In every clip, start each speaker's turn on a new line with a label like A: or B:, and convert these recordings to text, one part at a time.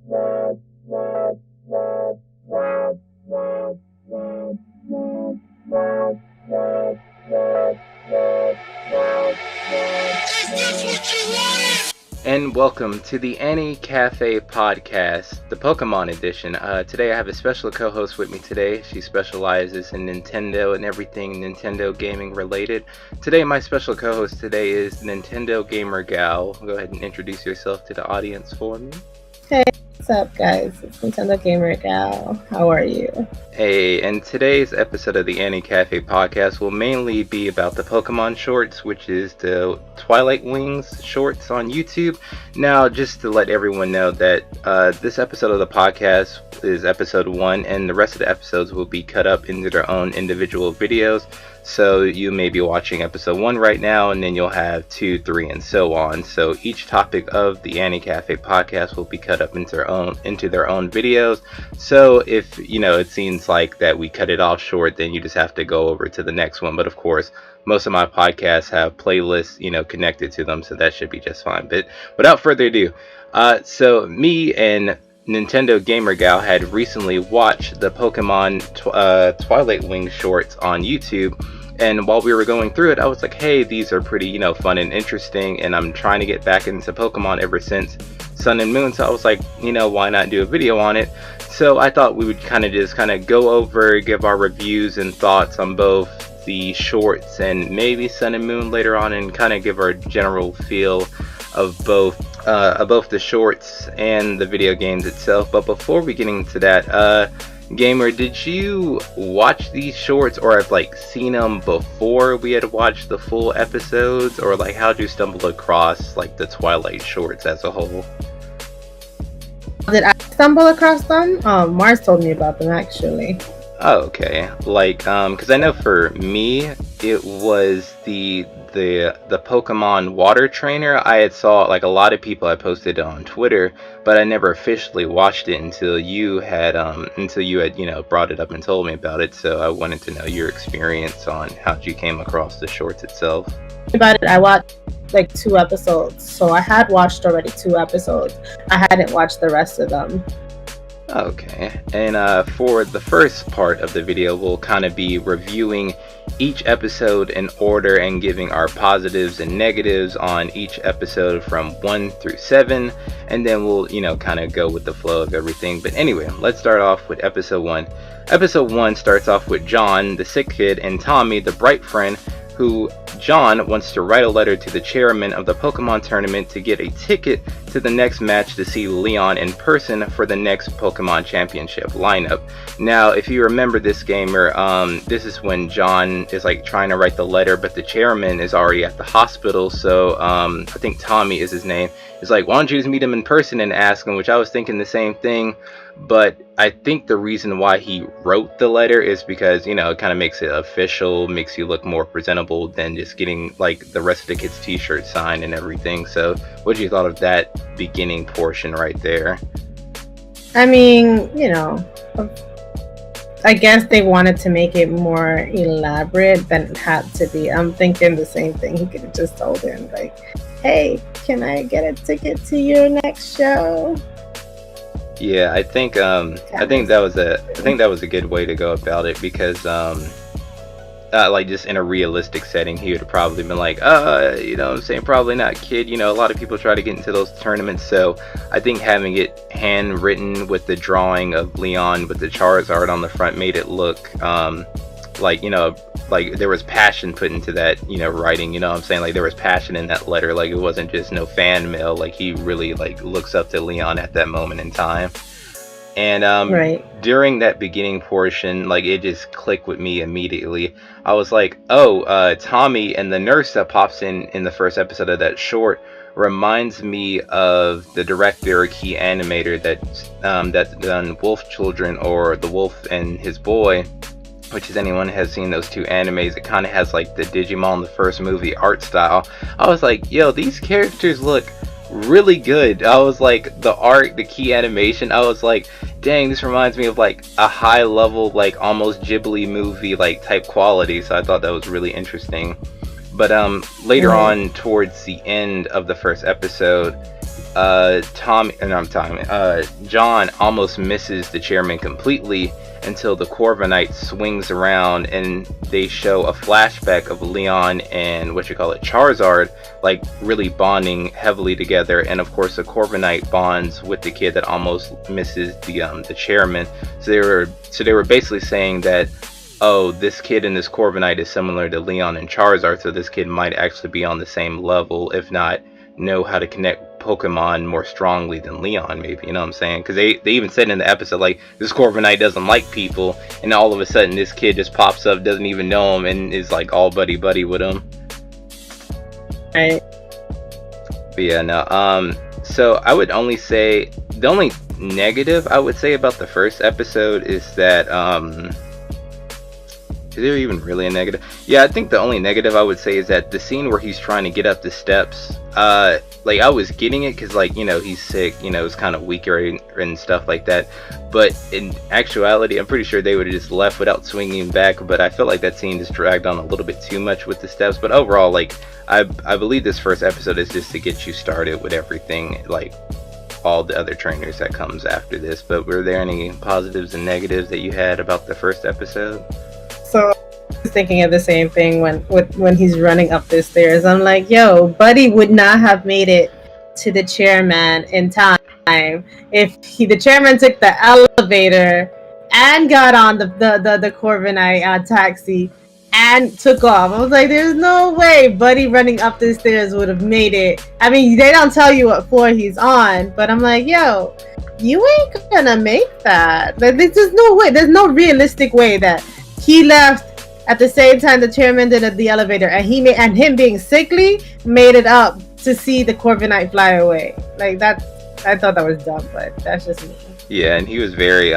A: And welcome to the Anicafe podcast, the Pokemon edition. Today I have a special co-host with me today. She specializes in Nintendo and everything Nintendo gaming related. Today my special co-host today is Nintendo Gamer Gal. Go ahead and introduce yourself to the audience for me.
B: Hey, what's up guys? It's Nintendo Gamer Gal. How are you?
A: Hey, and today's episode of the Anicafe podcast will mainly be about the Pokemon shorts, which is the Twilight Wings shorts on YouTube. Now, just to let everyone know that this episode of the podcast is episode 1, and the rest of the episodes will be cut up into their own individual videos. So you may be watching episode 1 right now, and then you'll have 2, 3, and so on. So each topic of the Anicafe podcast will be cut up into their own videos. So if it seems like that we cut it off short, then you just have to go over to the next one. But of course, most of my podcasts have playlists connected to them, so that should be just fine. But without further ado, so me and Nintendo Gamer Gal had recently watched the Pokemon Twilight Wings shorts on YouTube, and while we were going through it, I was like, hey, these are pretty fun and interesting, and I'm trying to get back into Pokemon ever since Sun and Moon, so I was like, why not do a video on it? So I thought we would kind of go over, give our reviews and thoughts on both the shorts and maybe Sun and Moon later on, and kind of give our general feel of both the shorts and the video games itself. But before we get into that, Gamer, did you watch these shorts, or have seen them before we had watched the full episodes, or how'd you stumble across the Twilight shorts as a whole?
B: Did I stumble across them? Mars told me about them actually.
A: Oh, okay. Because I know for me, it was the Pokemon water trainer. I had saw a lot of people had posted it on Twitter, but I never officially watched it until you had brought it up and told me about it. So I wanted to know your experience on how you came across the shorts itself.
B: About it, I watched 2 episodes, so I had watched already 2 episodes. I hadn't watched the rest of them.
A: Okay, and for the first part of the video, we'll kind of be reviewing each episode in order and giving our positives and negatives on each episode from 1 through 7, and then we'll kind of go with the flow of everything. But anyway, let's start off with episode 1. Episode 1 starts off with John, the sick kid, and Tommy, the bright friend, who John wants to write a letter to the chairman of the Pokemon tournament to get a ticket to the next match to see Leon in person for the next Pokemon Championship lineup. Now, if you remember this, Gamer, this is when John is trying to write the letter, but the chairman is already at the hospital. So I think Tommy is his name. Is why don't you just meet him in person and ask him? Which I was thinking the same thing. But I think the reason why he wrote the letter is because, it kind of makes it official, makes you look more presentable than just getting the rest of the kids' t-shirt signed and everything. So what did you thought of that beginning portion right there?
B: I mean, I guess they wanted to make it more elaborate than it had to be. I'm thinking the same thing. He could have just told him hey, can I get a ticket to your next show?
A: Yeah, I think that was a good way to go about it, because just in a realistic setting, he would have probably been I'm saying, probably not, kid. A lot of people try to get into those tournaments, so I think having it handwritten with the drawing of Leon with the Charizard on the front made it look there was passion put into that, writing, I'm saying, there was passion in that letter, it wasn't just no fan mail, he really, looks up to Leon at that moment in time. And right. During that beginning portion, it just clicked with me immediately. I was like, oh, Tommy and the nurse that pops in the first episode of that short reminds me of the director, key animator that's done Wolf Children, or The Wolf and His Boy, which is anyone has seen those 2 animes. It kind of has the Digimon, the first movie, art style. I was like, yo, these characters look really good. I was like, the art, the key animation, I was like, dang, this reminds me of a high level, almost Ghibli movie type quality. So I thought that was really interesting. But later on, towards the end of the first episode, John almost misses the chairman completely until the Corviknight swings around and they show a flashback of Leon and Charizard, like really bonding heavily together. And of course, the Corviknight bonds with the kid that almost misses the chairman. So they were basically saying that, oh, this kid and this Corviknight is similar to Leon and Charizard, so this kid might actually be on the same level, if not know how to connect Pokemon more strongly than Leon, maybe, you know what I'm saying? Because they even said in the episode, like, this Corviknight doesn't like people, and all of a sudden this kid just pops up, doesn't even know him, and is like all buddy with him.
B: Right.
A: But yeah, no, so I would only say, the only negative I would say about the first episode is that, is there even really a negative? Yeah, I think the only negative I would say is that the scene where he's trying to get up the steps, like, I was getting it because, like, you know, he's sick, you know, it's kind of weaker and stuff like that. But in actuality, I'm pretty sure they would have just left without swinging back. But I felt like that scene just dragged on a little bit too much with the steps. But overall, like, I believe this first episode is just to get you started with everything, like, all the other trainers that comes after this. But were there any positives and negatives that you had about the first episode?
B: So I was thinking of the same thing when he's running up the stairs. I'm like, yo, Buddy would not have made it to the chairman in time if the chairman took the elevator and got on the Corviknight taxi and took off. I was like, there's no way Buddy running up the stairs would have made it. I mean, they don't tell you what floor he's on, but I'm like, yo, you ain't gonna make that. Like, there's just no way. There's no realistic way that he left at the same time the chairman did at the elevator, and him being sickly made it up to see the Corviknight fly away. Like, that, I thought that was dumb, but that's just me.
A: Yeah, and he was very,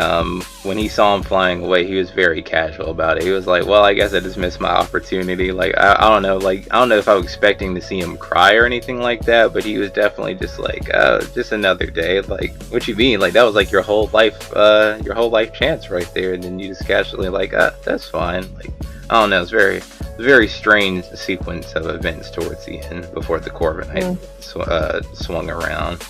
A: when he saw him flying away, he was very casual about it. He was like, well, I guess I just missed my opportunity. Like, I don't know, like, I don't know if I was expecting to see him cry or anything like that, but he was definitely just like, just another day. Like, what you mean? Like, that was like your whole life chance right there, and then you just casually like, that's fine. Like, I don't know, it's very strange sequence of events towards the end before the Corviknight swung around.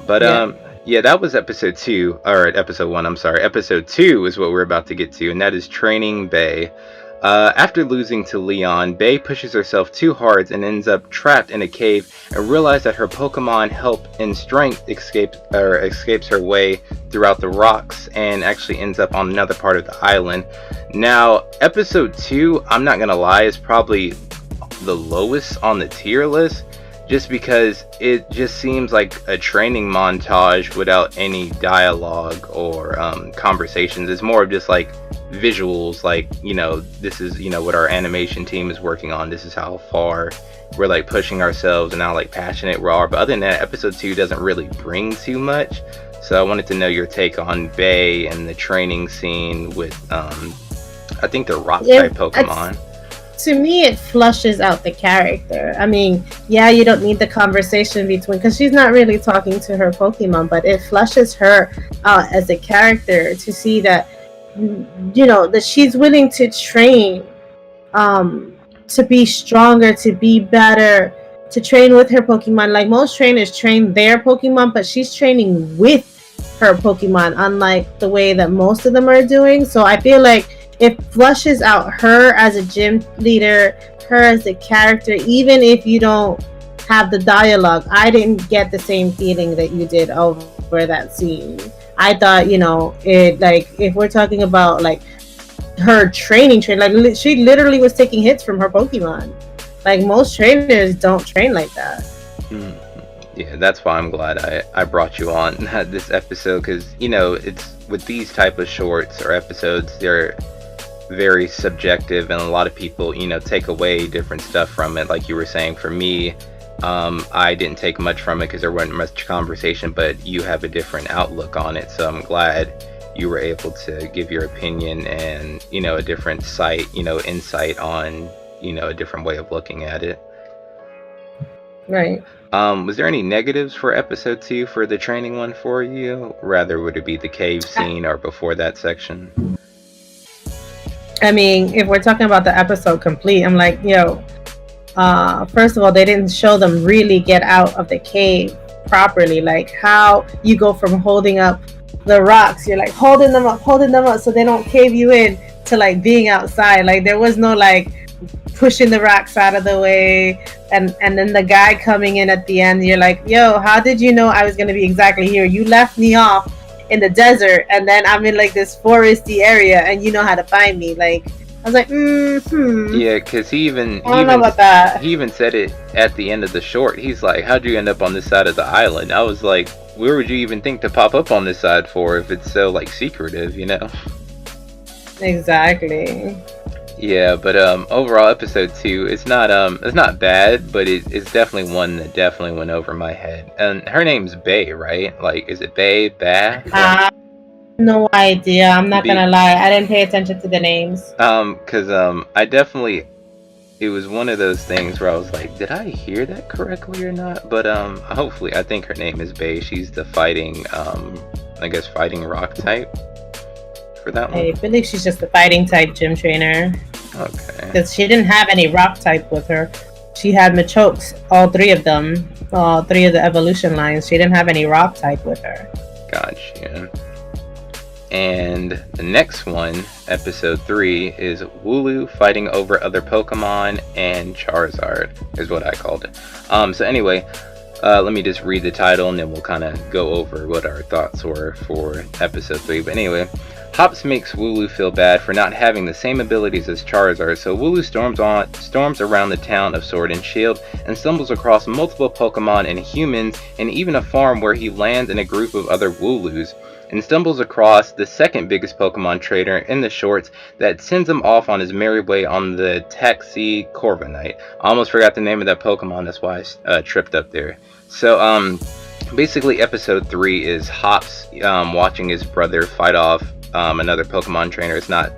A: But, yeah, that was episode 2, or episode 1, I'm sorry. Episode 2 is what we're about to get to, and that is training Bae. After losing to Leon, Bae pushes herself too hard and ends up trapped in a cave and realizes that her Pokemon help in strength escapes her way throughout the rocks and actually ends up on another part of the island. Now, episode 2, I'm not gonna lie, is probably the lowest on the tier list, just because it just seems like a training montage without any dialogue or conversations. It's more of just like visuals, like, you know, this is, you know, what our animation team is working on, this is how far we're like pushing ourselves and how like passionate we are. But other than that, episode 2 doesn't really bring too much. So I wanted to know your take on Bae and the training scene with I think the rock type Pokemon.
B: To me, it flushes out the character. I mean, yeah, you don't need the conversation between, because she's not really talking to her Pokemon, but it flushes her out as a character to see that, you know, that she's willing to train to be stronger, to be better, to train with her Pokemon. Like, most trainers train their Pokemon, but she's training with her Pokemon, unlike the way that most of them are doing. So I feel like it flushes out her as a gym leader, her as a character, even if you don't have the dialogue. I didn't get the same feeling that you did over that scene. I thought, you know, it, like, if we're talking about like her training, like, she literally was taking hits from her Pokemon. Like, most trainers don't train like that.
A: Yeah, that's why I'm glad I brought you on this episode, because, you know, it's with these type of shorts or episodes, they're very subjective, and a lot of people, you know, take away different stuff from it. Like you were saying, for me, I didn't take much from it because there wasn't much conversation, but you have a different outlook on it, so I'm glad you were able to give your opinion and, you know, a different insight on, you know, a different way of looking at it.
B: Right.
A: Was there any negatives for episode 2 for the training one for you? Rather, would it be the cave scene or before that section?
B: I mean, if we're talking about the episode complete, I'm like, yo, first of all, they didn't show them really get out of the cave properly, like how you go from holding up the rocks, you're like holding them up so they don't cave you in, to like being outside. Like there was no like pushing the rocks out of the way, and then the guy coming in at the end, you're like, yo, how did you know I was going to be exactly here? You left me off in the desert, and then I'm in like this foresty area, and you know how to find me. Like I was like,
A: Yeah, because he even said it at the end of the short. He's like, how'd you end up on this side of the island? I was like, where would you even think to pop up on this side for if it's so like secretive, you know?
B: Exactly.
A: Yeah, but overall episode 2, it's not bad, but it's definitely one that definitely went over my head. And her name's Bae, right? Like, is it Bae?
B: No idea. I'm not gonna lie. I didn't pay attention to the names.
A: Cause I definitely, it was one of those things where I was like, did I hear that correctly or not? But hopefully, I think her name is Bae. She's the fighting rock type for that one.
B: I believe she's just the fighting type gym trainer.
A: Okay.
B: Because she didn't have any rock type with her. She had Machokes, all 3 of them, all 3 of the evolution lines. She didn't have any rock type with her.
A: Gotcha. And the next one, episode 3, is Wooloo fighting over other Pokemon and Charizard, is what I called it. So anyway, let me just read the title and then we'll kind of go over what our thoughts were for episode 3. But anyway, Hops makes Wooloo feel bad for not having the same abilities as Charizard, so Wooloo storms around the town of Sword and Shield and stumbles across multiple Pokemon and humans, and even a farm where he lands in a group of other Wooloos, and stumbles across the second biggest Pokemon trainer in the shorts that sends him off on his merry way on the Taxi Corviknight. I almost forgot the name of that Pokemon, that's why I tripped up there. So basically episode 3 is Hops watching his brother fight off another Pokemon trainer. It's not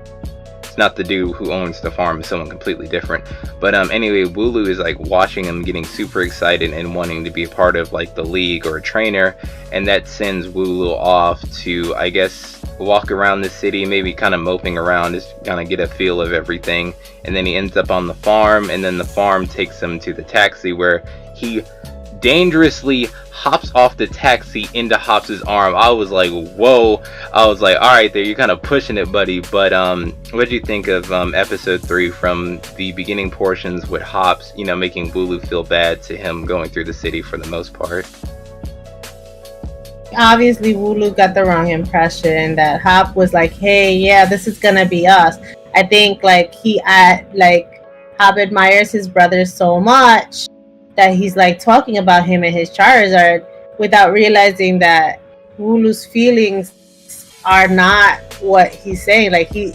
A: the dude who owns the farm, it's someone completely different. But anyway, Wooloo is like watching him, getting super excited and wanting to be a part of like the league or a trainer, and that sends Wooloo off to, I guess, walk around the city, maybe kind of moping around, just kind of get a feel of everything. And then he ends up on the farm, and then the farm takes him to the taxi where he dangerously hops off the taxi into Hops' arm. I was like, whoa. I was like, alright there, you're kind of pushing it, buddy. But what did you think of episode 3 from the beginning portions with Hops, you know, making Wooloo feel bad to him going through the city for the most part?
B: Obviously, Wooloo got the wrong impression that Hop was like, hey, yeah, this is gonna be us. I think like Hop admires his brother so much that he's like talking about him and his Charizard without realizing that Wooloo's feelings are not what he's saying. Like he's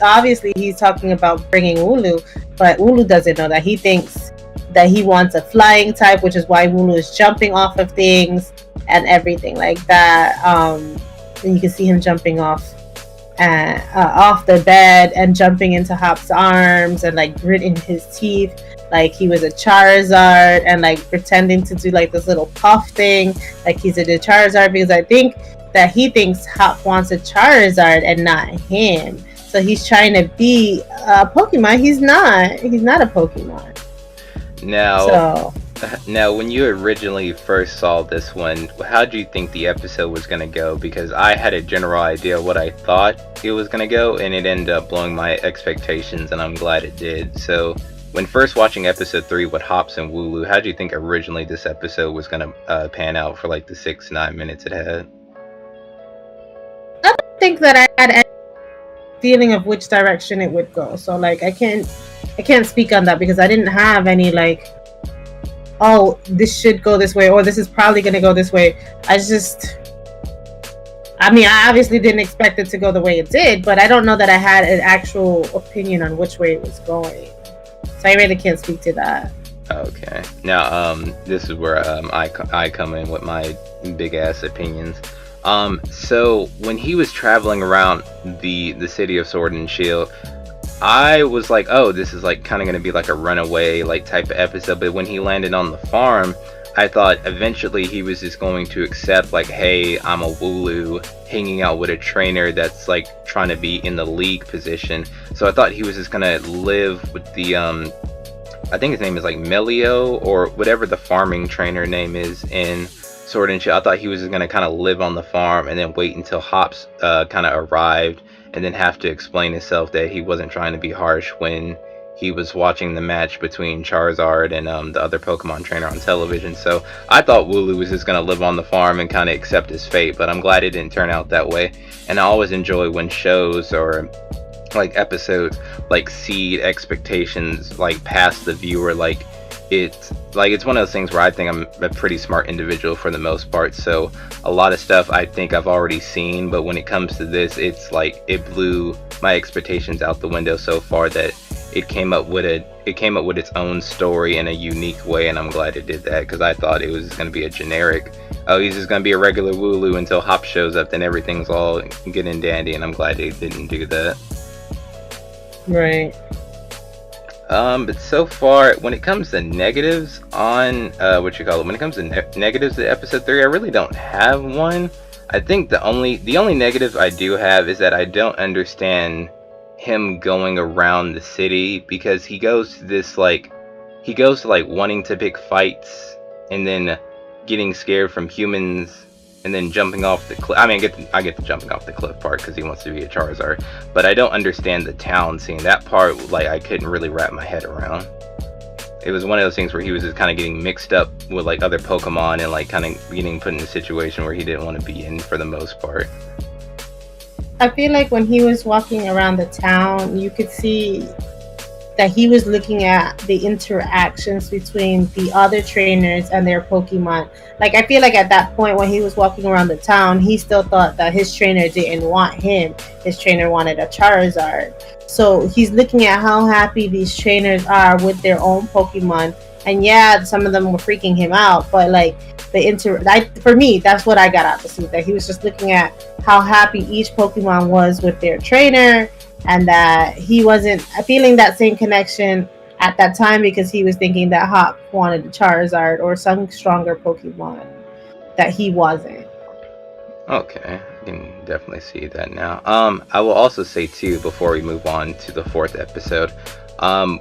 B: talking about bringing Wooloo, but Wooloo doesn't know that. He thinks that he wants a flying type, which is why Wooloo is jumping off of things and everything like that. And you can see him jumping off the bed and jumping into Hop's arms and like gritting his teeth like he was a Charizard, and like pretending to do like this little puff thing like he's a Charizard, because I think that he thinks Hop wants a Charizard and not him. So he's trying to be a Pokemon. He's not a Pokemon.
A: Now, when you originally first saw this one, how do you think the episode was going to go? Because I had a general idea what I thought it was going to go, and it ended up blowing my expectations, and I'm glad it did. So, when first watching episode 3 with Hops and Wooloo, how do you think originally this episode was going to pan out for like the 6-9 minutes it had?
B: I don't think that I had any feeling of which direction it would go. So, like, I can't speak on that because I didn't have any like, oh, this should go this way, or this is probably going to go this way. I obviously didn't expect it to go the way it did, but I don't know that I had an actual opinion on which way it was going. So I really can't speak to that.
A: Okay. Now, this is where I come in with my big ass opinions. So when he was traveling around the city of Sword and Shield, I was like, oh, this is like kind of going to be like a runaway like type of episode. But when he landed on the farm, I thought eventually he was just going to accept like, hey, I'm a Wooloo hanging out with a trainer that's like trying to be in the league position. So I thought he was just going to live with the I think his name is like Melio or whatever the farming trainer name is in Sword and Shield. I thought he was just gonna kind of live on the farm and then wait until Hops kind of arrived, and then have to explain himself that he wasn't trying to be harsh when he was watching the match between Charizard and the other Pokemon trainer on television. So I thought Wooloo was just gonna live on the farm and kind of accept his fate, but I'm glad it didn't turn out that way. And I always enjoy when shows or like episodes like seed expectations like past the viewer. It's one of those things where I think I'm a pretty smart individual for the most part, so a lot of stuff I think I've already seen, but when it comes to this, it's like it blew my expectations out the window so far that it came up with its own story in a unique way, and I'm glad it did that, because I thought it was going to be a generic, oh, he's just going to be a regular Wooloo until Hop shows up, then everything's all good and dandy, and I'm glad they didn't do that.
B: Right.
A: But so far, when it comes to negatives on when it comes to negatives to episode 3, I really don't have one. I think the only negative I do have is that I don't understand him going around the city, because he goes to wanting to pick fights and then getting scared from humans and then jumping off the cliff. I mean, I get the jumping off the cliff part because he wants to be a Charizard, but I don't understand the town scene. That part, like, I couldn't really wrap my head around. It was one of those things where he was just kind of getting mixed up with like other Pokemon and like kind of getting put in a situation where he didn't want to be in for the most part.
B: I feel like when he was walking around the town, you could see that he was looking at the interactions between the other trainers and their Pokemon. Like, I feel like at that point when he was walking around the town, he still thought that his trainer didn't want him. His trainer wanted a Charizard. So he's looking at how happy these trainers are with their own Pokemon. And yeah, some of them were freaking him out, but like for me, that's what I got out of the scene. That he was just looking at how happy each Pokemon was with their trainer, and that he wasn't feeling that same connection at that time because he was thinking that Hop wanted a Charizard or some stronger Pokemon that he wasn't.
A: Okay, I can definitely see that now. I will also say too, before we move on to the 4th episode,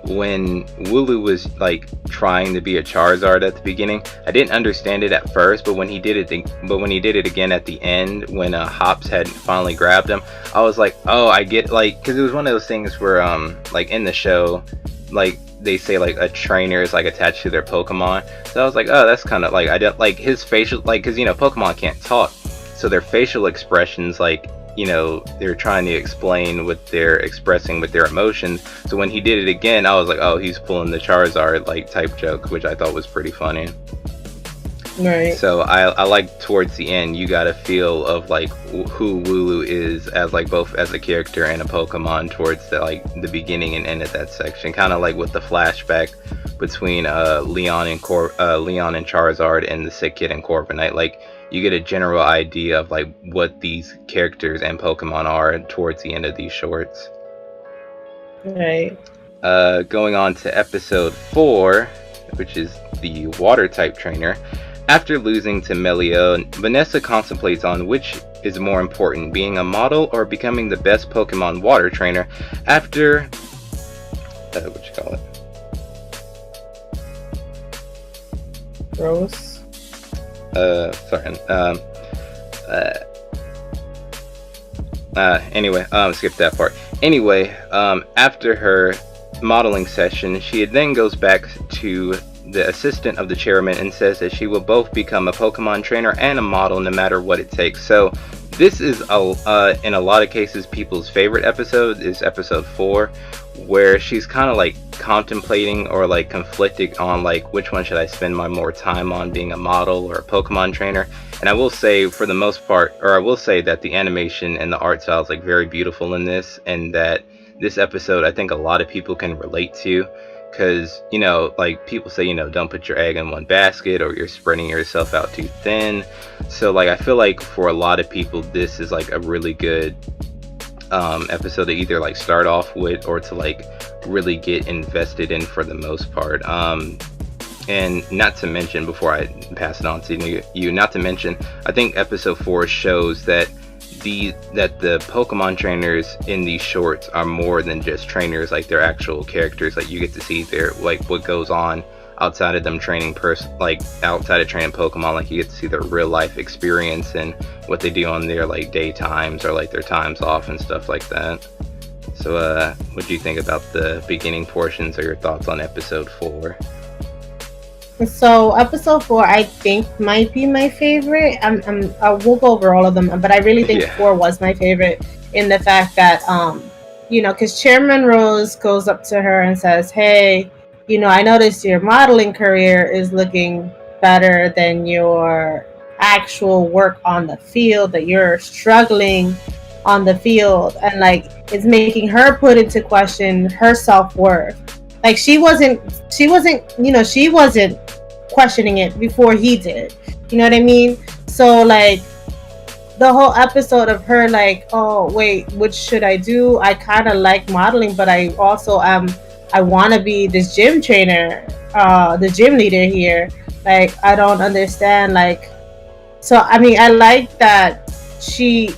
A: when Wooloo was like trying to be a Charizard at the beginning, I didn't understand it at first, but when he did it again at the end, when Hops had finally grabbed him, I was like, oh, I get, like, because it was one of those things where like in the show, like they say like a trainer is like attached to their Pokemon, so I was like, oh, that's kind of like, I don't like his facial, like, because Pokemon can't talk, so their facial expressions, like, they're trying to explain what they're expressing with their emotions. So when he did it again, I was like, oh, he's pulling the Charizard like type joke, which I thought was pretty funny.
B: Right.
A: So I like towards the end, you got a feel of like who Wooloo is as like both as a character and a Pokemon towards the beginning and end of that section. Kind of like with the flashback between Leon and Charizard and the Sick Kid and Corviknight. Like, you get a general idea of like what these characters and Pokemon are towards the end of these shorts.
B: Right.
A: Going on to episode 4, which is the water type trainer. After losing to Melio, Vanessa contemplates on which is more important, being a model or becoming the best Pokemon water trainer after
B: Gross.
A: Anyway, skip that part. Anyway, after her modeling session, she then goes back to the assistant of the chairman and says that she will both become a Pokemon trainer and a model no matter what it takes. So this is in a lot of cases people's favorite episode is episode 4, where she's kind of like contemplating or like conflicted on like which one should I spend my more time on, being a model or a Pokemon trainer. And I will say for the most part, or I will say that the animation and the art style is like very beautiful in this, and that this episode I think a lot of people can relate to, because like people say don't put your egg in one basket or you're spreading yourself out too thin. So like I feel like for a lot of people this is like a really good episode to either like start off with or to like really get invested in for the most part. And not to mention, before I pass it on to you, not to mention, I think episode 4 shows that the Pokemon trainers in these shorts are more than just trainers, like they're actual characters. Like you get to see their like what goes on outside of them training outside of training Pokemon, like you get to see their real life experience and what they do on their like daytimes or like their times off and stuff like that. So what do you think about the beginning portions, or your thoughts on episode 4?
B: So episode 4, I think, might be my favorite. We'll go over all of them, but I really think 4 was my favorite in the fact that, because Chairman Rose goes up to her and says, "Hey, I noticed your modeling career is looking better than your actual work on the field. That you're struggling on the field, and like it's making her put into question her self-worth." Like she wasn't questioning it before he did. You know what I mean? So like the whole episode of her like, oh wait, which should I do? I kind of like modeling, but I also I want to be this gym trainer, the gym leader here. Like I don't understand. Like, so I mean, I like that she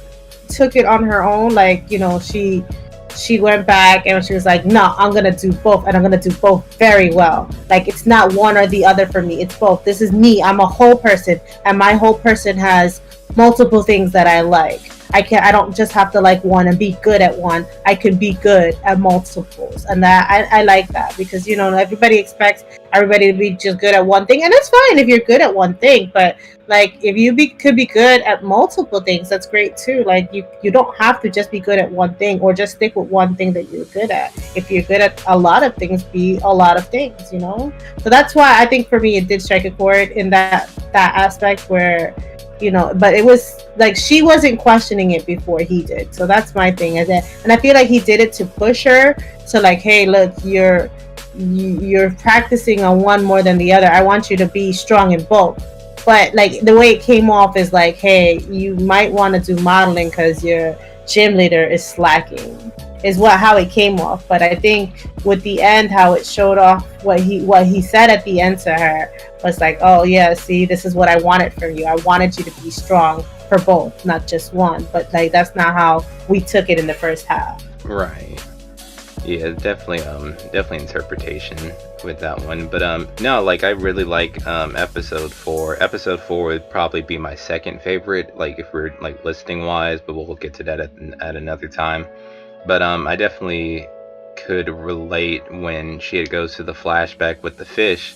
B: took it on her own. Like, she went back and she was like, no, I'm going to do both, and I'm going to do both very well. Like, it's not one or the other for me. It's both. This is me. I'm a whole person, and my whole person has multiple things that I like. I don't just have to like one and be good at one. I can be good at multiples. And that I like that, because, everybody expects everybody to be just good at one thing. And it's fine if you're good at one thing, but like if you could be good at multiple things, that's great too. Like you don't have to just be good at one thing, or just stick with one thing that you're good at. If you're good at a lot of things, be a lot of things, So that's why I think for me it did strike a chord in that aspect where, but it was like she wasn't questioning it before he did. So that's my thing. And I feel like he did it to push her to like, hey, look, you're practicing on one more than the other. I want you to be strong in both. But like the way it came off is like, hey, you might want to do modeling because your gym leader is slacking, is how it came off. But I think with the end, how it showed off what he said at the end to her was like, oh yeah, see, this is what I wanted from you. I wanted you to be strong for both, not just one. But like that's not how we took it in the first half.
A: Right. Yeah, definitely interpretation with that one. But no, like I really like episode 4. Episode 4 would probably be my second favorite, like if we're like listing wise, but we'll get to that at another time. But I definitely could relate when she goes to the flashback with the fish,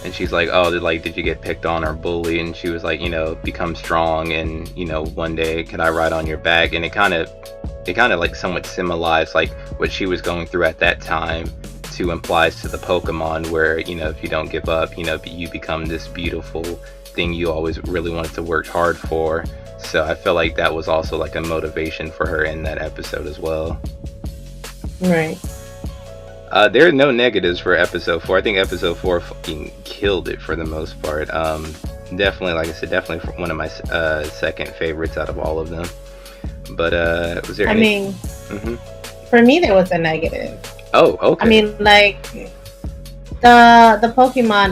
A: and she's like, oh, did you get picked on or bullied? And she was like, become strong, and one day can I ride on your back? And it kind of like somewhat symbolized like what she was going through at that time to implies to the Pokemon, where if you don't give up, you become this beautiful thing you always really wanted to work hard for. So I feel like that was also like a motivation for her in that episode as well.
B: Right.
A: There are no negatives for episode 4. I think episode 4 fucking killed it for the most part. Definitely, like I said, definitely one of my second favorites out of all of them. But was there
B: for me there was a negative.
A: Oh, okay.
B: I mean, like the Pokemon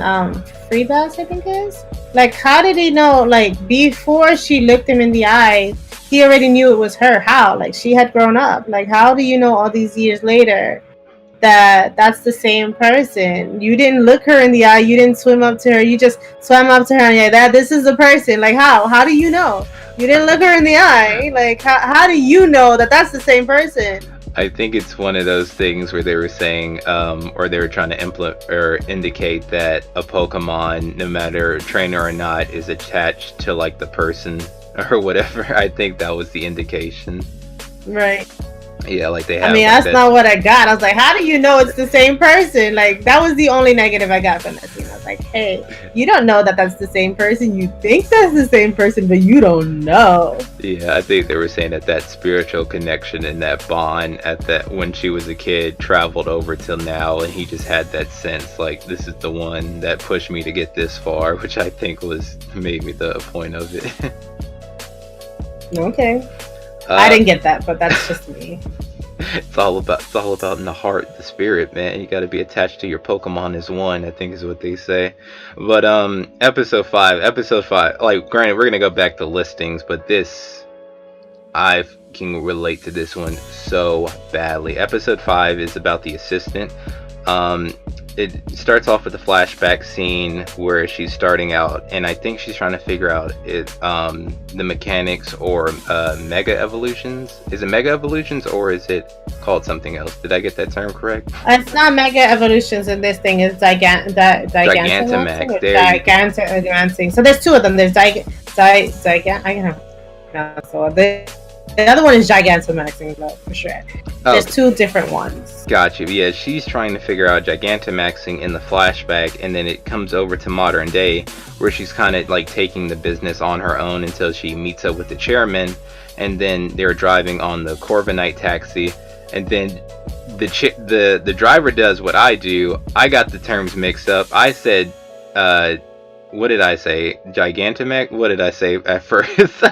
B: Freebass, I think it is. Like, how did he know? Like, before she looked him in the eye, he already knew it was her. How? Like, she had grown up. Like, how do you know all these years later that that's the same person? You didn't look her in the eye. You didn't swim up to her. You just swam up to her and you're like, this is the person. Like, how? How do you know? You didn't look her in the eye. Like, how do you know that that's the same person?
A: I think it's one of those things where they were saying, or they were trying to implement or indicate that a Pokemon, no matter trainer or not, is attached to like the person or whatever. I think that was the indication.
B: Right.
A: Yeah, like they have.
B: I mean,
A: like
B: that's not what I got. I was like, how do you know it's the same person? Like, that was the only negative I got from that scene. I was like, hey, you don't know that that's the same person. You think that's the same person, but you don't know.
A: Yeah, I think they were saying that spiritual connection and that bond when she was a kid traveled over till now, and he just had that sense like, this is the one that pushed me to get this far, which I think was maybe the point of it.
B: Okay. I didn't get that, but that's just me.
A: It's all about in the heart, the spirit, man. You got to be attached to your Pokemon as one, I think is what they say. But episode 5, like, granted, we're gonna go back to listings, but this, I can relate to this one so badly. Episode 5 is about the assistant. it starts off with a flashback scene where she's starting out, and I think she's trying to figure out the mechanics or mega evolutions. Is it mega evolutions or is it called something else? Did I get that term correct?
B: It's not mega evolutions in this thing. It's Gigantamaxing. So there's two of them. There's I can have so the other one is Gigantamaxing, though, for sure. There's two different ones.
A: Gotcha. Yeah, she's trying to figure out Gigantamaxing in the flashback, and then it comes over to modern day, where she's kind of like taking the business on her own until she meets up with the chairman, and then they're driving on the Corviknight taxi, and then the driver does what I do. I got the terms mixed up. I said, what did I say? Gigantamax? What did I say at first?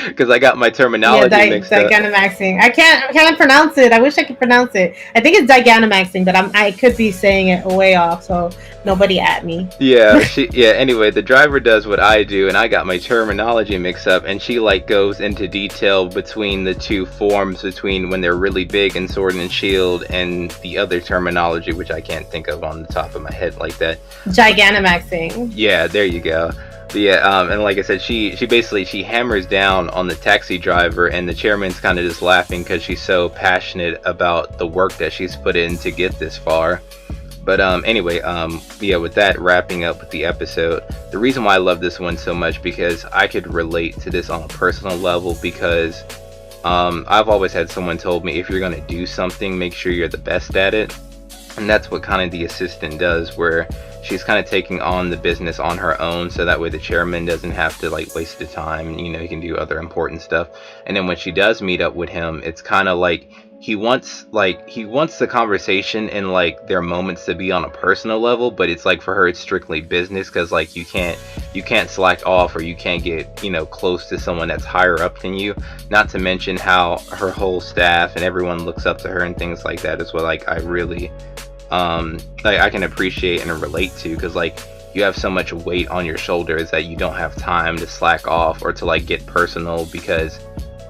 A: Because I got my terminology mixed up.
B: Gigantamaxing. I can't pronounce it. I wish I could pronounce it. I think it's Gigantamaxing, but I could be saying it way off, so nobody at me.
A: Yeah, anyway, the driver does what I do, and I got my terminology mixed up, and she like goes into detail between the two forms, between when they're really big in Sword and Shield and the other terminology, which I can't think of on the top of my head like that.
B: Gigantamaxing.
A: Yeah, there you go. But yeah, and like I said, she basically hammers down on the taxi driver, and the chairman's kind of just laughing because she's so passionate about the work that she's put in to get this far. But anyway, yeah, with that wrapping up with the episode, the reason why I love this one so much because I could relate to this on a personal level, because I've always had someone told me, if you're gonna do something, make sure you're the best at it. And that's what kind of the assistant does, where she's kind of taking on the business on her own, so that way the chairman doesn't have to like waste the time, you know, he can do other important stuff. And then when she does meet up with him, it's kind of like he wants the conversation and like their moments to be on a personal level, but it's like for her it's strictly business, because like you can't slack off, or you can't get, you know, close to someone that's higher up than you. Not to mention how her whole staff and everyone looks up to her and things like that is what like I really like I can appreciate and relate to, because like you have so much weight on your shoulders that you don't have time to slack off or to like get personal, because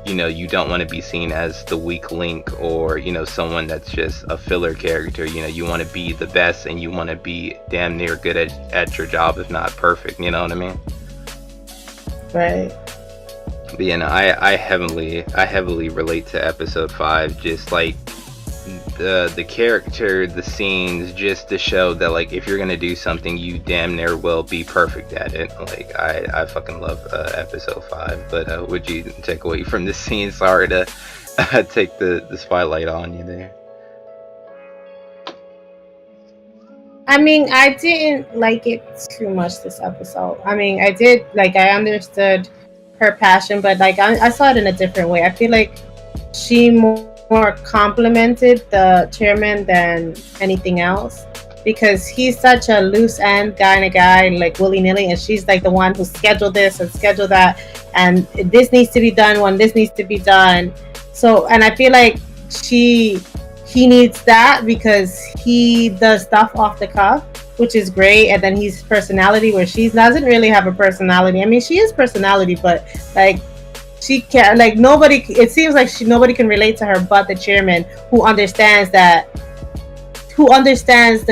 A: you know you don't want to be seen as the weak link, or you know, someone that's just a filler character. You know, you want to be the best, and you want to be damn near good at your job, if not perfect, you know what I mean?
B: Right.
A: But you know, I heavily relate to episode 5, just like the character, the scenes, just to show that like if you're gonna do something, you damn near will be perfect at it. Like I fucking love episode 5. But would you take away from the scene? Sorry to take the spotlight on you there.
B: I mean, I didn't like it too much this episode. I mean, I did, like, I understood her passion, but like I saw it in a different way. I feel like she more complimented the chairman than anything else, because he's such a loose end kind of guy, like willy-nilly, and she's like the one who scheduled this and scheduled that, and this needs to be done when this needs to be done. So, and I feel like he needs that, because he does stuff off the cuff, which is great. And then he's personality, where she doesn't really have a personality. I mean, she is personality, but like she can't, like, nobody, it seems like nobody can relate to her but the chairman, who understands the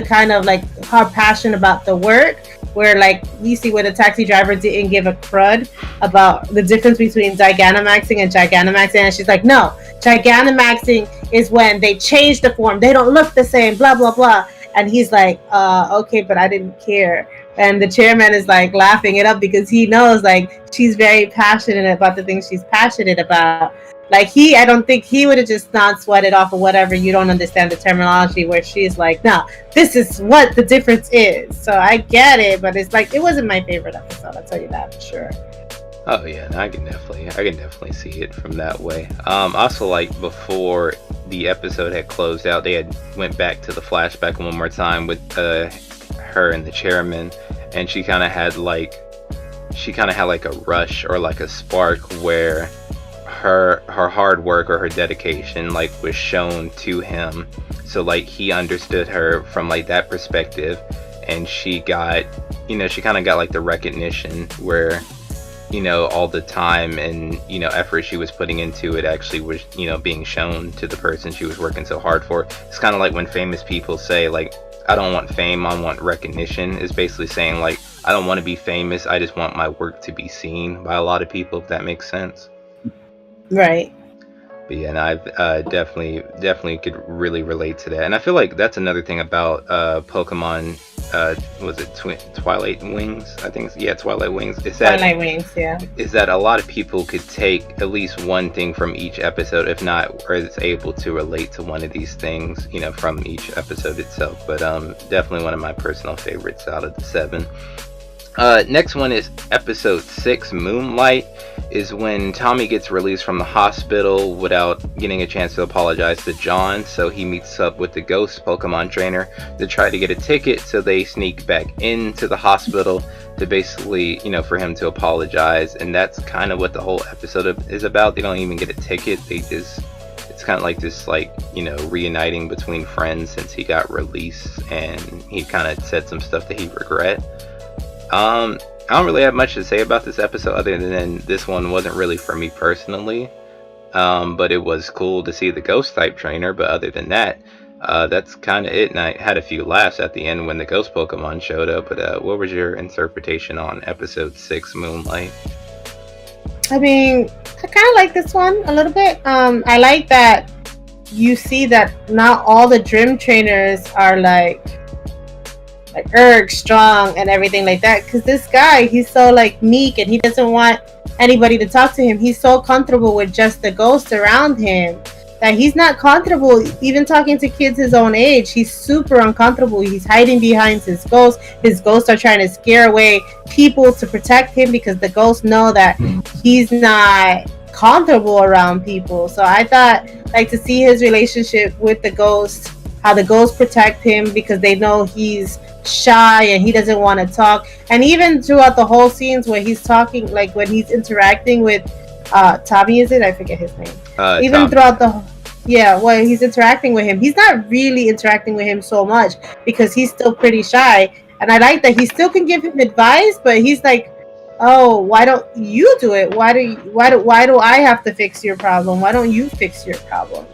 B: kind of like her passion about the work, where like we see where the taxi driver didn't give a crud about the difference between Gigantamaxing and Gigantamaxing, and she's like, no, Gigantamaxing is when they change the form, they don't look the same, blah blah blah. And he's like, okay, but I didn't care. And the chairman is like laughing it up, because he knows like she's very passionate about the things she's passionate about. Like I don't think he would have just not sweated off or whatever, you don't understand the terminology, where she's like, no, this is what the difference is. So I get it, but it's like, it wasn't my favorite episode, I'll tell you that for sure.
A: Oh yeah, I can definitely see it from that way. Also, like before the episode had closed out, they had went back to the flashback one more time with her and the chairman, and she kind of had like a rush or like a spark, where her hard work or her dedication like was shown to him. So like he understood her from like that perspective, and she got, you know, she kind of got like the recognition where, you know, all the time and, you know, effort she was putting into it actually was, you know, being shown to the person she was working so hard for. It's kind of like when famous people say like, I don't want fame, I want recognition, is basically saying like I don't want to be famous, I just want my work to be seen by a lot of people, if that makes sense.
B: Right.
A: But yeah, and I've definitely could really relate to that, and I feel like that's another thing about Pokemon. Was it Twilight Wings? I think yeah, Twilight Wings.
B: Twilight Wings, yeah.
A: Is that a lot of people could take at least one thing from each episode, if not, or is able to relate to one of these things, you know, from each episode itself. But definitely one of my personal favorites out of the 7. Next one is episode 6, Moonlight. Is when Tommy gets released from the hospital without getting a chance to apologize to John, so he meets up with the ghost Pokemon trainer to try to get a ticket, so they sneak back into the hospital to basically, you know, for him to apologize, and that's kind of what the whole episode is about. They don't even get a ticket, it's kind of like this, like, you know, reuniting between friends since he got released, and he kind of said some stuff that he regret. I don't really have much to say about this episode other than this one wasn't really for me personally, but it was cool to see the ghost type trainer. But other than that, that's kind of it, and I had a few laughs at the end when the ghost Pokemon showed up. But what was your interpretation on episode 6, Moonlight?
B: I mean, I kind of like this one a little bit. I like that you see that not all the gym trainers are like erg strong and everything like that, because this guy, he's so like meek and he doesn't want anybody to talk to him. He's so comfortable with just the ghosts around him that he's not comfortable even talking to kids his own age. He's super uncomfortable. He's hiding behind his ghosts. His ghosts are trying to scare away people to protect him because the ghosts know that he's not comfortable around people. So I thought, like, to see his relationship with the ghost, how the ghosts protect him because they know he's shy and he doesn't want to talk. And even throughout the whole scenes where he's talking, like when he's interacting with Tommy, is it? I forget his name. Even Tom. Throughout the when he's interacting with him, he's not really interacting with him so much because he's still pretty shy. And I like that he still can give him advice, but he's like, oh, why don't you do it? Why do I have to fix your problem? Why don't you fix your problem?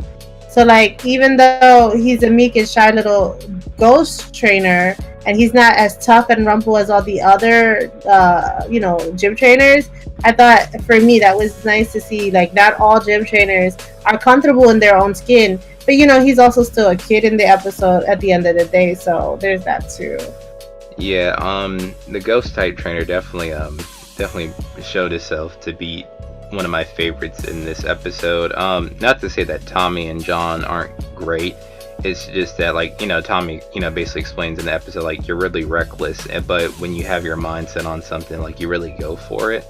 B: So, like, even though he's a meek and shy little ghost trainer, and he's not as tough and rumple as all the other, gym trainers, I thought, for me, that was nice to see. Like, not all gym trainers are comfortable in their own skin. But, you know, he's also still a kid in the episode at the end of the day, so there's that, too.
A: Yeah, the ghost type trainer definitely showed itself to be one of my favorites in this episode. Not to say that Tommy and John aren't great, it's just that, like, you know, Tommy, you know, basically explains in the episode, like, you're really reckless, but when you have your mindset on something, like, you really go for it.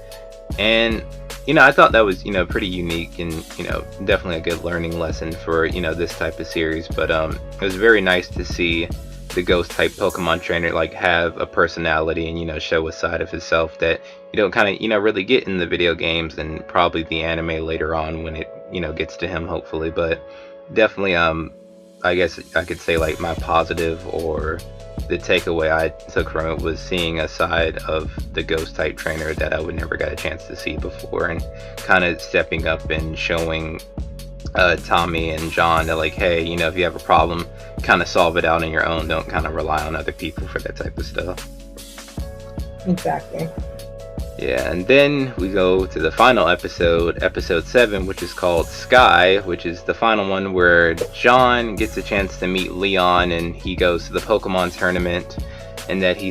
A: And, you know, I thought that was, you know, pretty unique and, you know, definitely a good learning lesson for, you know, this type of series. But it was very nice to see the ghost type Pokemon trainer, like, have a personality and, you know, show a side of himself that you don't kind of, you know, really get in the video games and probably the anime later on when it, you know, gets to him, hopefully. But definitely, I guess I could say, like, my positive or the takeaway I took from it was seeing a side of the ghost type trainer that I would never got a chance to see before, and kind of stepping up and showing Tommy and John that, like, hey, you know, if you have a problem, kind of solve it out on your own. Don't kind of rely on other people for that type of stuff.
B: Exactly.
A: Yeah, and then we go to the final episode, episode 7, which is called Sky, which is the final one where John gets a chance to meet Leon, and he goes to the Pokemon tournament, and that he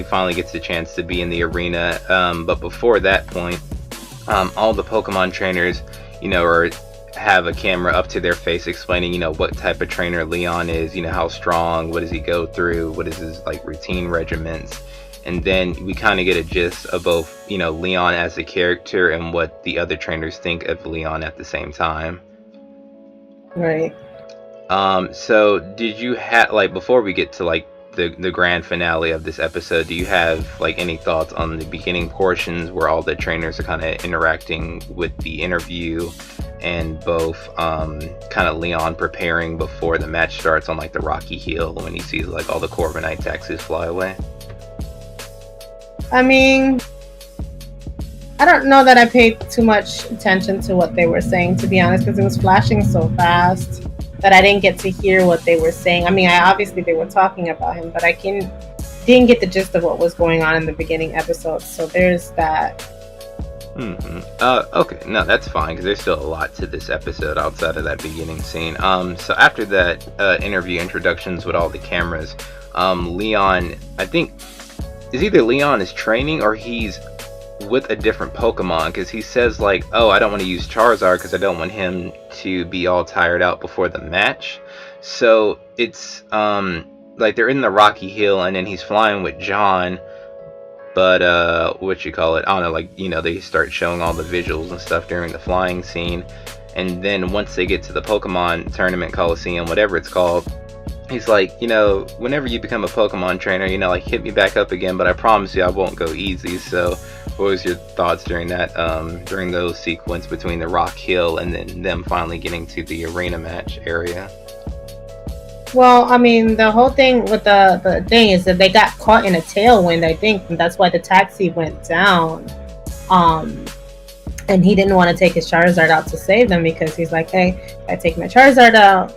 A: finally gets a chance to be in the arena. But before that point, all the Pokemon trainers, you know, have a camera up to their face explaining, you know, what type of trainer Leon is, you know, how strong, what does he go through, what is his, like, routine regiments. And then we kind of get a gist of both, you know, Leon as a character and what the other trainers think of Leon at the same time.
B: Right.
A: So did you have, like, before we get to, like, the grand finale of this episode, do you have, like, any thoughts on the beginning portions where all the trainers are kind of interacting with the interview, and both kind of Leon preparing before the match starts on, like, the rocky hill when he sees, like, all the Corviknight taxis fly away?
B: I mean, I don't know that I paid too much attention to what they were saying, to be honest, because it was flashing so fast that I didn't get to hear what they were saying. I mean, obviously they were talking about him, but I didn't get the gist of what was going on in the beginning episodes. So there's that.
A: Okay, no, that's fine, because there's still a lot to this episode outside of that beginning scene. So after that interview introductions with all the cameras, Leon, I think, is either Leon is training or he's with a different Pokemon, because he says like, oh, I don't want to use Charizard because I don't want him to be all tired out before the match. So it's like they're in the Rocky Hill, and then he's flying with John. But what you call it, I don't know, like, you know, they start showing all the visuals and stuff during the flying scene, and then once they get to the Pokemon Tournament Coliseum, whatever it's called, he's like, you know, whenever you become a Pokemon trainer, you know, like, hit me back up again, but I promise you I won't go easy. So what was your thoughts during that, during those sequence between the Rock Hill and then them finally getting to the arena match area?
B: Well, I mean, the whole thing with the thing is that they got caught in a tailwind, I think, and that's why the taxi went down. And he didn't want to take his Charizard out to save them, because he's like, hey, if I take my Charizard out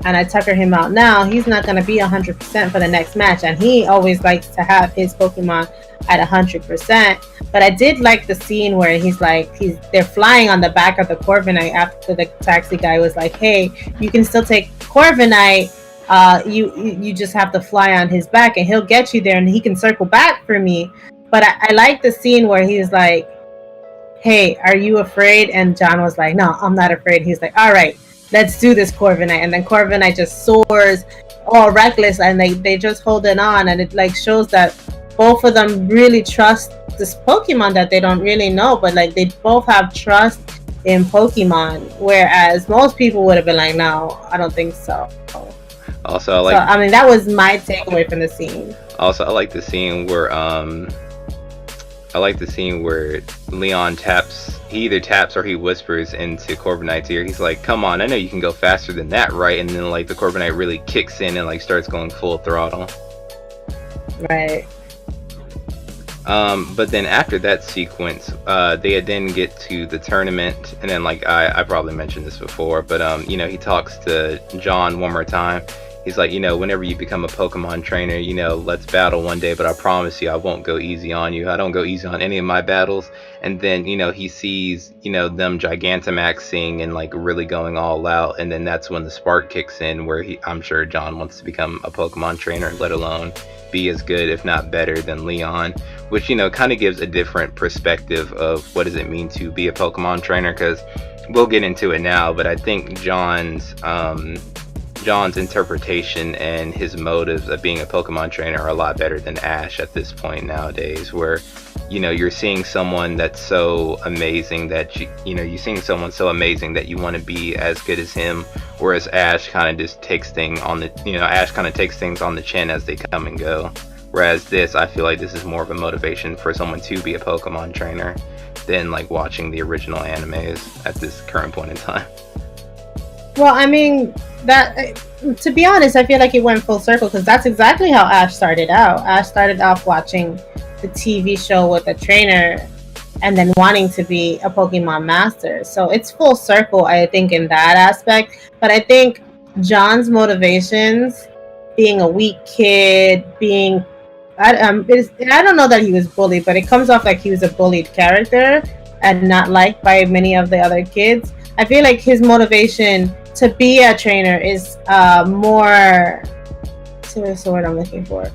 B: and I tucker him out now, he's not going to be 100% for the next match. And he always likes to have his Pokemon at 100%. But I did like the scene where they're flying on the back of the Corviknight after the taxi guy was like, hey, you can still take Corviknight. You just have to fly on his back and he'll get you there and he can circle back for me. But I like the scene where he's like, hey, are you afraid? And John was like, no, I'm not afraid. He's like, all right, let's do this, Corviknight. And then Corviknight just soars all reckless, and they just holding on, and it like shows that both of them really trust this Pokemon that they don't really know, but like they both have trust in Pokemon, whereas most people would have been like, no, I don't think so.
A: Also,
B: I mean, that was my takeaway from the scene.
A: Also, I like the scene where Leon he either taps or he whispers into Corviknight's ear. He's like, come on, I know you can go faster than that, right? And then like the Corviknight really kicks in and like starts going full throttle.
B: Right.
A: But then after that sequence, they then get to the tournament, and then like I probably mentioned this before, but you know, he talks to John one more time. He's like, you know, whenever you become a Pokemon trainer, you know, let's battle one day, but I promise you I won't go easy on you. I don't go easy on any of my battles. And then, you know, he sees, you know, them Gigantamaxing and like really going all out, and then that's when the spark kicks in, where I'm sure John wants to become a Pokemon trainer, let alone be as good, if not better, than Leon, which, you know, kind of gives a different perspective of what does it mean to be a Pokemon trainer, because we'll get into it now, but I think John's interpretation and his motives of being a Pokemon trainer are a lot better than Ash at this point nowadays, where, you know, you're seeing someone that's so amazing that you're seeing someone so amazing that you want to be as good as him, whereas Ash kind of just takes things on the chin as they come and go. Whereas this, I feel like this is more of a motivation for someone to be a Pokemon trainer than like watching the original animes at this current point in time.
B: Well, I mean, that, to be honest, I feel like it went full circle, because that's exactly how Ash started out. Ash started off watching the TV show with a trainer and then wanting to be a Pokemon master. So it's full circle, I think, in that aspect. But I think John's motivations, being a weak kid, I don't know that he was bullied, but it comes off like he was a bullied character and not liked by many of the other kids. I feel like his motivation to be a trainer is more, what's the word I'm looking for?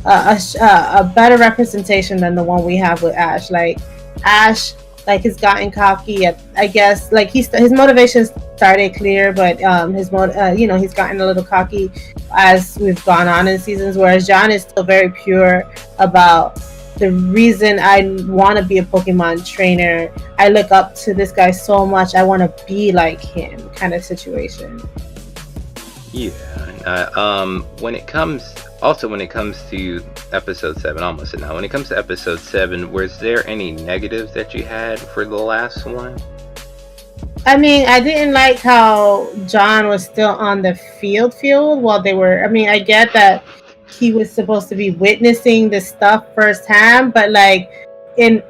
B: A better representation than the one we have with Ash. Like Ash, like, has gotten cocky. I guess like his motivations started clear, but he's gotten a little cocky as we've gone on in seasons. Whereas John is still very pure about the reason I want to be a Pokemon trainer. I look up to this guy so much. I want to be like him, kind of situation.
A: Yeah. When it comes to episode 7, almost said now. When it comes to episode 7, was there any negatives that you had for the last one?
B: I mean, I didn't like how John was still on the field while they were. I mean, I get that he was supposed to be witnessing this stuff firsthand, but like in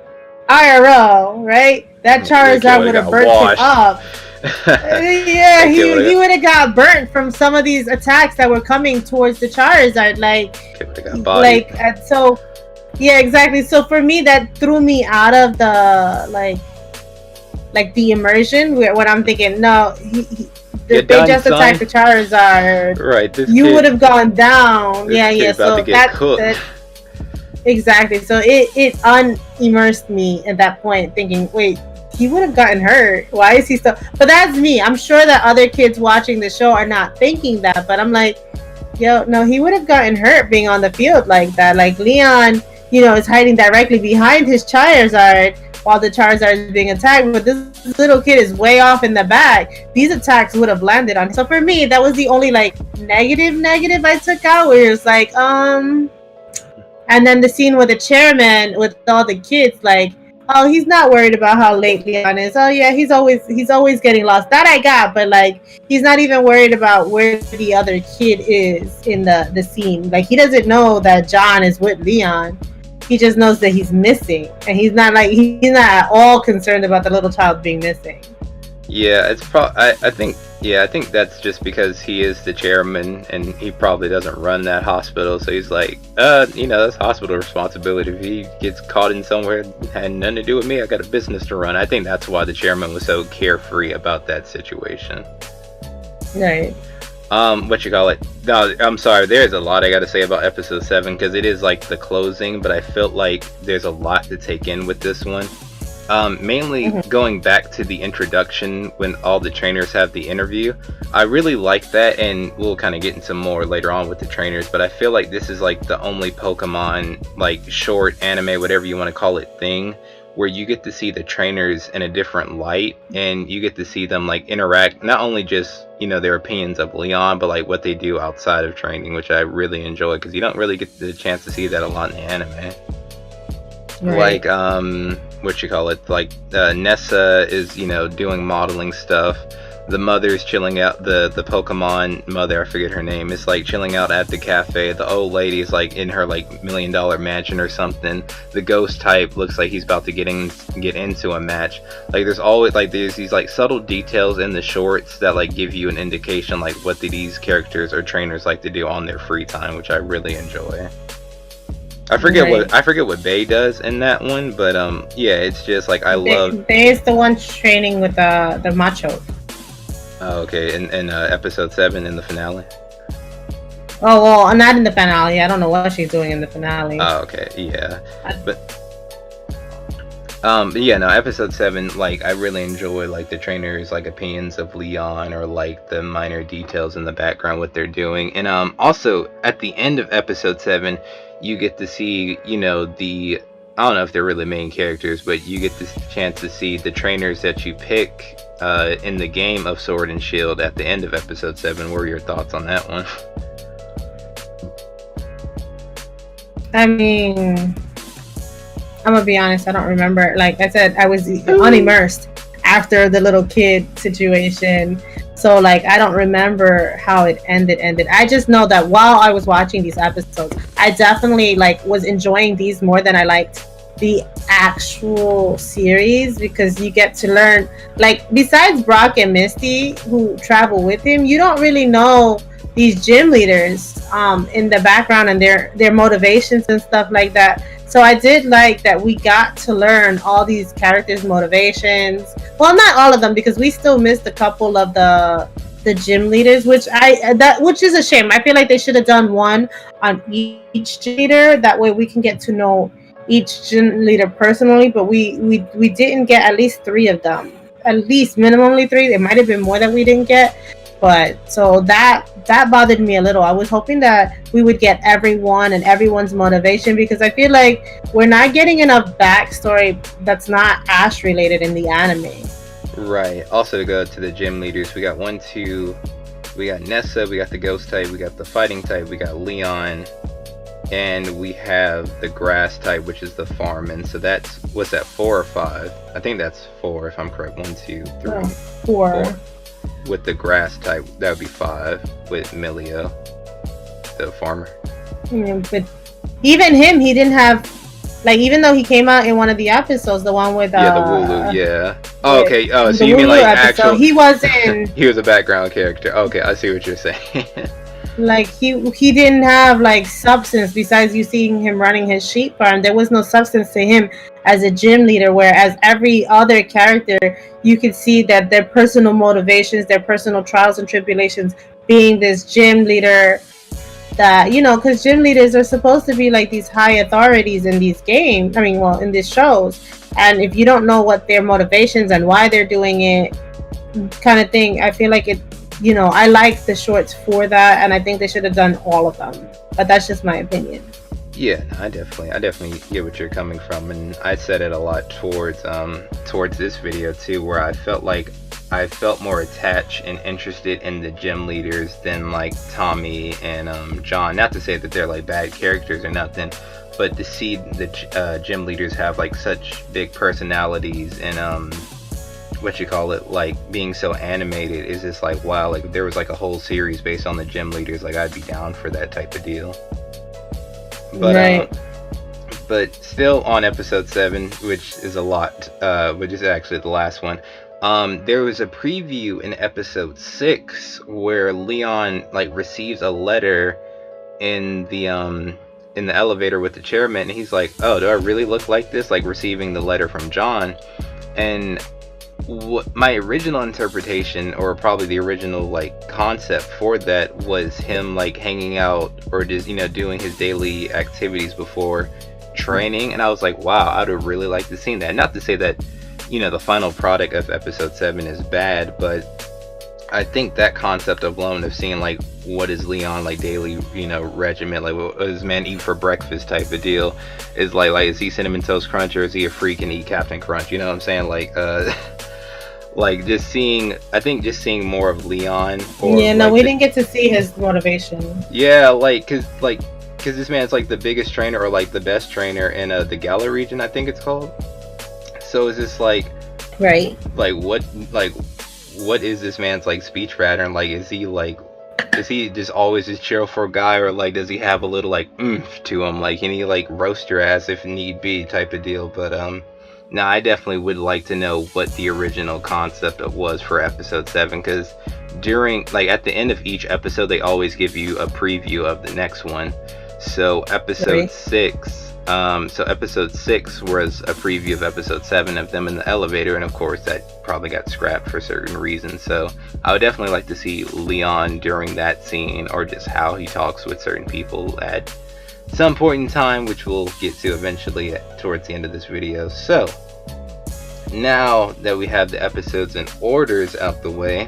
B: IRL, right? That Charizard would have burnt him up. Yeah,
A: Like,
B: he would have got burnt from some of these attacks that were coming towards the Charizard.
A: kid would have got bodied.
B: So yeah, exactly. So for me, that threw me out of the like the immersion. When I'm thinking, no, if they just attacked the Charizard,
A: right?
B: You would have gone down.
A: This kid about to get cooked.
B: Exactly. So it unimmersed me at that point, thinking, wait, he would have gotten hurt. Why is he still? But that's me. I'm sure that other kids watching the show are not thinking that. But I'm like, yo, no, he would have gotten hurt being on the field like that. Like Leon, is hiding directly behind his Charizard while the Charizard is being attacked. But this little kid is way off in the back. These attacks would have landed on him. So for me, that was the only like negative I took out, where it's like, and then the scene with the chairman with all the kids, like, oh, he's not worried about how late Leon is. Oh yeah, he's always getting lost. That I got, but like, he's not even worried about where the other kid is in the scene. Like, he doesn't know that John is with Leon. He just knows that he's missing, and he's not at all concerned about the little child being missing.
A: Yeah, it's I think that's just because he is the chairman and he probably doesn't run that hospital. So he's like, that's hospital responsibility. If he gets caught in somewhere that had nothing to do with me, I got a business to run. I think that's why the chairman was so carefree about that situation.
B: Right.
A: What you call it? No, I'm sorry. There's a lot I got to say about episode 7 because it is like the closing, but I felt like there's a lot to take in with this one. Mainly going back to the introduction when all the trainers have the interview. I really like that, and we'll kind of get into more later on with the trainers, but I feel like this is like the only Pokemon like short anime, whatever you want to call it, thing where you get to see the trainers in a different light, and you get to see them like interact, not only just their opinions of Leon, but like what they do outside of training, which I really enjoy because you don't really get the chance to see that a lot in the anime. Right. Like what you call it, like Nessa is doing modeling stuff. The mother's chilling out, the Pokemon mother, I forget her name, is like chilling out at the cafe. The old lady's like in her like $1 million mansion or something. The ghost type looks like he's about to get into a match. Like there's always like there's these like subtle details in the shorts that like give you an indication like what these characters or trainers like to do on their free time, which I really enjoy. I forget what Bay does in that one, but yeah, it's just like I love.
B: Bay is the one training with the macho.
A: Oh, okay, in episode 7 in the finale.
B: Oh well, not in the finale. I don't know what she's doing in the finale.
A: Oh, okay, yeah, yeah, no, episode 7, like I really enjoy like the trainers like opinions of Leon or like the minor details in the background what they're doing, and also at the end of episode 7. You get to see, I don't know if they're really main characters, but you get the chance to see the trainers that you pick in the game of Sword and Shield at the end of episode 7. What are your thoughts on that one?
B: I mean, I'm gonna be honest, I don't remember. Like I said, I was unimmersed after the little kid situation. So like I don't remember how it ended. I just know that while I was watching these episodes, I definitely like was enjoying these more than I liked the actual series, because you get to learn, like, besides Brock and Misty who travel with him, you don't really know these gym leaders in the background and their motivations and stuff like that. So I did like that we got to learn all these characters' motivations. Well, not all of them, because we still missed a couple of the gym leaders, which is a shame. I feel like they should have done one on each gym leader. That way we can get to know each gym leader personally. But we didn't get at least 3 of them. At least minimally 3. It might have been more that we didn't get. But so that bothered me a little. I was hoping that we would get everyone and everyone's motivation, because I feel like we're not getting enough backstory that's not Ash related in the anime.
A: Right. Also, to go to the gym leaders, we got we got Nessa, we got the ghost type, we got the fighting type, we got Leon, and we have the grass type, which is the Farman. So that's, what's that, 4 or 5? I think that's 4 if I'm correct. 1, 2, 3.
B: Oh, 4.
A: With the grass type, that would be 5 with Milio, the farmer.
B: Yeah, but even him, he didn't have, like, even though he came out in one of the episodes, the one with
A: the Wooloo, yeah. Oh, okay. Oh,
B: In
A: so
B: the
A: you mean
B: Wooloo
A: like
B: episode,
A: actual?
B: he wasn't
A: He was a background character. Okay, I see what you're saying.
B: like he didn't have like substance besides you seeing him running his sheep farm. There was no substance to him as a gym leader, whereas every other character you could see that their personal motivations, their personal trials and tribulations, being this gym leader that, you know, because gym leaders are supposed to be like these high authorities in these games, I mean, well, in these shows, and if you don't know what their motivations and why they're doing it, kind of thing, I feel like it, you know, I like the shorts for that, and I think they should have done all of them, but that's just my opinion.
A: Yeah, no, I definitely get what you're coming from, and I said it a lot towards this video too, where I felt more attached and interested in the gym leaders than like Tommy and John. Not to say that they're like bad characters or nothing, but to see the gym leaders have like such big personalities and what you call it, like being so animated is just like, wow, like if there was like a whole series based on the gym leaders, like I'd be down for that type of deal. But
B: Right.
A: but still on episode 7, which is a lot, which is actually the last one. There was a preview in episode 6 where Leon like receives a letter in the elevator with the chairman, and he's like, "Oh, do I really look like this?" Like receiving the letter from John, and what my original interpretation, or probably the original like concept for that, was him like hanging out or just, you know, doing his daily activities before training, and I was like, wow, I would really like to see that. Not to say that, you know, the final product of episode 7 is bad, but I think that concept alone of seeing like what is Leon like daily, you know, regimen, like what does man eat for breakfast type of deal, is like is he Cinnamon Toast Crunch or is he a freak and eat Captain Crunch? You know what I'm saying? Like like just seeing, I think just seeing more of Leon, or
B: Yeah, no,
A: like
B: we didn't get to see his motivation.
A: yeah, like cause this man's like the biggest trainer, or like the best trainer in the Gala region, I think it's called. So it's just like
B: Right.
A: like what is this man's like speech pattern? Like is he just always this cheerful guy, or like does he have a little like oomph to him? Like can he like roast your ass if need be type of deal? But now I definitely would like to know what the original concept of was for episode 7, because during like at the end of each episode they always give you a preview of the next one. So episode 6 was a preview of episode 7 of them in the elevator, and of course that probably got scrapped for certain reasons. So I would definitely like to see Leon during that scene, or just how he talks with certain people at some point in time, which we'll get to eventually towards the end of this video. So now that we have the episodes and orders out the way,